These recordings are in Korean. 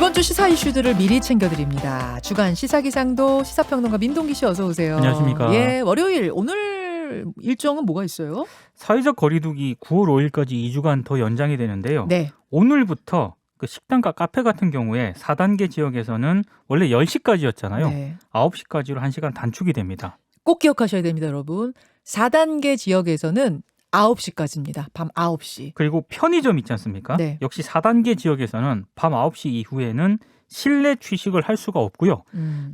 이번 주 시사 이슈들을 미리 챙겨드립니다. 주간 시사기상도 시사평론가 민동기 씨 어서 오세요. 안녕하십니까. 예, 월요일 오늘 일정은 뭐가 있어요? 사회적 거리두기 9월 5일까지 2주간 더 연장이 되는데요. 네. 오늘부터 그 식당과 카페 같은 경우에 4단계 지역에서는 원래 10시까지였잖아요. 네. 9시까지로 1시간 단축이 됩니다. 꼭 기억하셔야 됩니다, 여러분. 4단계 지역에서는 9시까지입니다. 밤 9시. 그리고 편의점 있지 않습니까? 네. 역시 4단계 지역에서는 밤 9시 이후에는 실내 취식을 할 수가 없고요.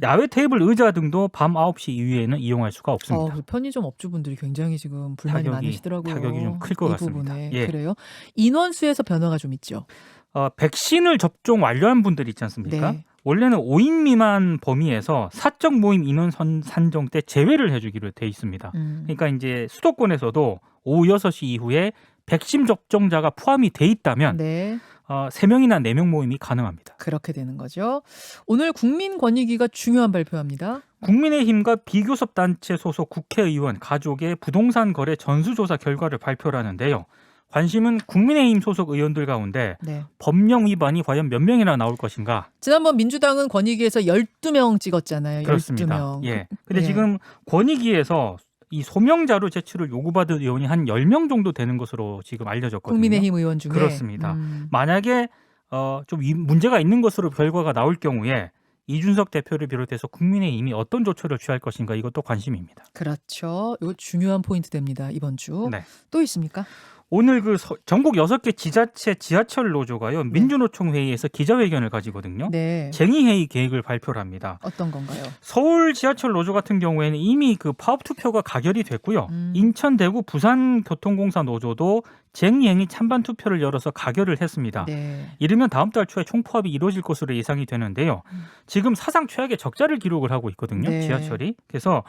야외 테이블 의자 등도 밤 9시 이후에는 이용할 수가 없습니다. 편의점 업주분들이 굉장히 지금 불만이 많으시더라고요. 타격이 좀 클 것 같습니다. 부분에. 예. 그래요? 인원수에서 변화가 좀 있죠. 백신을 접종 완료한 분들 있지 않습니까? 네. 원래는 5인 미만 범위에서 사적 모임 인원 산정 때 제외를 해주기로 돼 있습니다. 그러니까 이제 수도권에서도 오후 6시 이후에 백신 접종자가 포함이 돼 있다면 네. 3명이나 4명 모임이 가능합니다. 그렇게 되는 거죠. 오늘 국민권익위가 중요한 발표합니다. 국민의힘과 비교섭단체 소속 국회의원 가족의 부동산 거래 전수조사 결과를 발표를 하는데요. 관심은 국민의힘 소속 의원들 가운데 네. 법령 위반이 과연 몇 명이나 나올 것인가. 지난번 민주당은 권익위에서 12명 찍었잖아요. 그렇습니다. 12명. 예. 근데 예. 지금 권익위에서 이 소명 자료 제출을 요구받은 의원이 한 10명 정도 되는 것으로 지금 알려졌거든요. 국민의힘 의원 중에. 그렇습니다. 만약에 좀 문제가 있는 것으로 결과가 나올 경우에 이준석 대표를 비롯해서 국민의힘이 어떤 조처를 취할 것인가 이것도 관심입니다. 그렇죠. 이거 중요한 포인트 됩니다. 이번 주. 네. 또 있습니까? 오늘 그 전국 6개 지자체 지하철 노조가요. 민주노총 회의에서 기자회견을 가지거든요. 네. 쟁의회의 계획을 발표를 합니다. 어떤 건가요? 서울 지하철 노조 같은 경우에는 이미 그 파업 투표가 가결이 됐고요. 인천, 대구, 부산 교통공사 노조도 쟁의행위 찬반 투표를 열어서 가결을 했습니다. 네. 이르면 다음 달 초에 총파업이 이루어질 것으로 예상이 되는데요. 지금 사상 최악의 적자를 기록을 하고 있거든요. 네. 지하철이. 그래서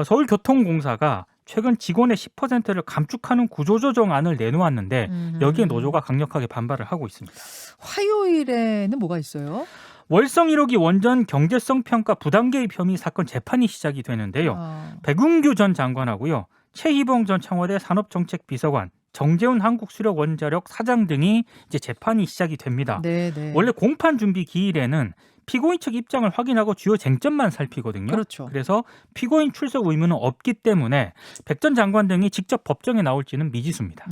서울교통공사가 최근 직원의 10%를 감축하는 구조조정안을 내놓았는데 여기에 노조가 강력하게 반발을 하고 있습니다. 화요일에는 뭐가 있어요? 월성 1호기 원전 경제성 평가 부당 개입 혐의 사건 재판이 시작이 되는데요. 백운규 전 장관하고요. 최희봉 전 청와대 산업정책비서관, 정재훈 한국수력원자력 사장 등이 이제 재판이 시작이 됩니다. 네. 원래 공판 준비 기일에는 피고인 측 입장을 확인하고 주요 쟁점만 살피거든요. 그렇죠. 그래서 피고인 출석 의무는 없기 때문에 백 전 장관 등이 직접 법정에 나올지는 미지수입니다.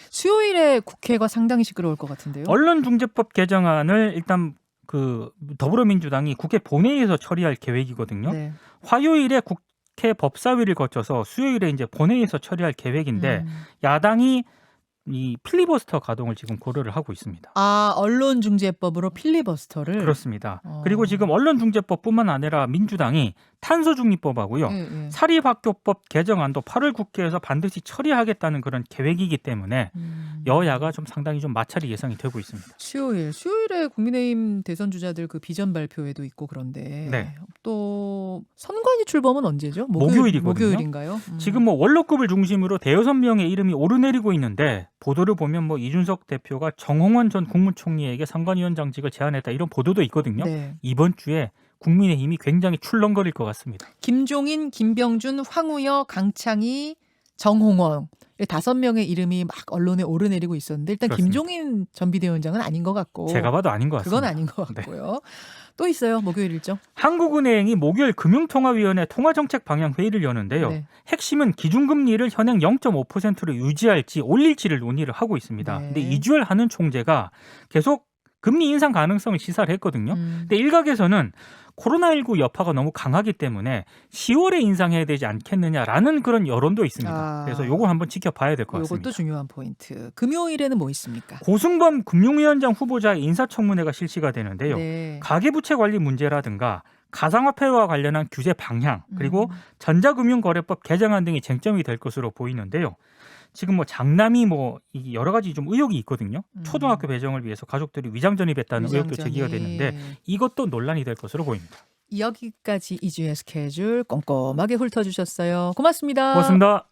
수요일에 국회가 상당히 시끄러울 것 같은데요. 언론중재법 개정안을 일단 그 더불어민주당이 국회 본회의에서 처리할 계획이거든요. 네. 화요일에 국회 법사위를 거쳐서 수요일에 이제 본회의에서 처리할 계획인데 야당이 이 필리버스터 가동을 지금 고려를 하고 있습니다. 언론중재법으로 필리버스터를. 그렇습니다. 그리고 지금 언론중재법뿐만 아니라 민주당이 탄소중립법하고요. 사립학교법 개정안도 8월 국회에서 반드시 처리하겠다는 그런 계획이기 때문에 여야가 좀 상당히 좀 마찰이 예상이 되고 있습니다. 수요일에 국민의힘 대선 주자들 그 비전 발표회도 있고 그런데 네. 또 선관위 출범은 언제죠? 목요일이거든요. 목요일인가요? 지금 뭐 원로급을 중심으로 대여섯 명의 이름이 오르내리고 있는데 보도를 보면 뭐 이준석 대표가 정홍원 전 국무총리에게 선관위원장직을 제안했다 이런 보도도 있거든요. 네. 이번 주에 국민의힘이 굉장히 출렁거릴 것 같습니다. 김종인, 김병준, 황우여, 강창희, 정홍원 5명의 이름이 막 언론에 오르내리고 있었는데 일단 그렇습니다. 김종인 전 비대위원장은 아닌 것 같고 제가 봐도 아닌 것 같습니다. 그건 아닌 것 같고요. 또 있어요. 목요일 일정. 한국은행이 목요일 금융통화위원회 통화정책 방향 회의를 여는데요. 네. 핵심은 기준금리를 현행 0.5%로 유지할지 올릴지를 논의를 하고 있습니다. 네. 근데 이주열 한은 총재가 계속 금리 인상 가능성을 시사를 했거든요. 근데 일각에서는 코로나19 여파가 너무 강하기 때문에 10월에 인상해야 되지 않겠느냐라는 그런 여론도 있습니다. 그래서 이걸 한번 지켜봐야 될 것 같습니다. 이것도 중요한 포인트. 금요일에는 뭐 있습니까? 고승범 금융위원장 후보자의 인사청문회가 실시가 되는데요. 네. 가계부채 관리 문제라든가 가상화폐와 관련한 규제 방향 그리고 전자금융거래법 개정안 등이 쟁점이 될 것으로 보이는데요. 지금 뭐 장남이 뭐 여러 가지 좀 의혹이 있거든요. 초등학교 배정을 위해서 가족들이 위장 전입했다는 의혹도 제기가 됐는데 이것도 논란이 될 것으로 보입니다. 여기까지 2주의 스케줄 꼼꼼하게 훑어주셨어요. 고맙습니다. 고맙습니다.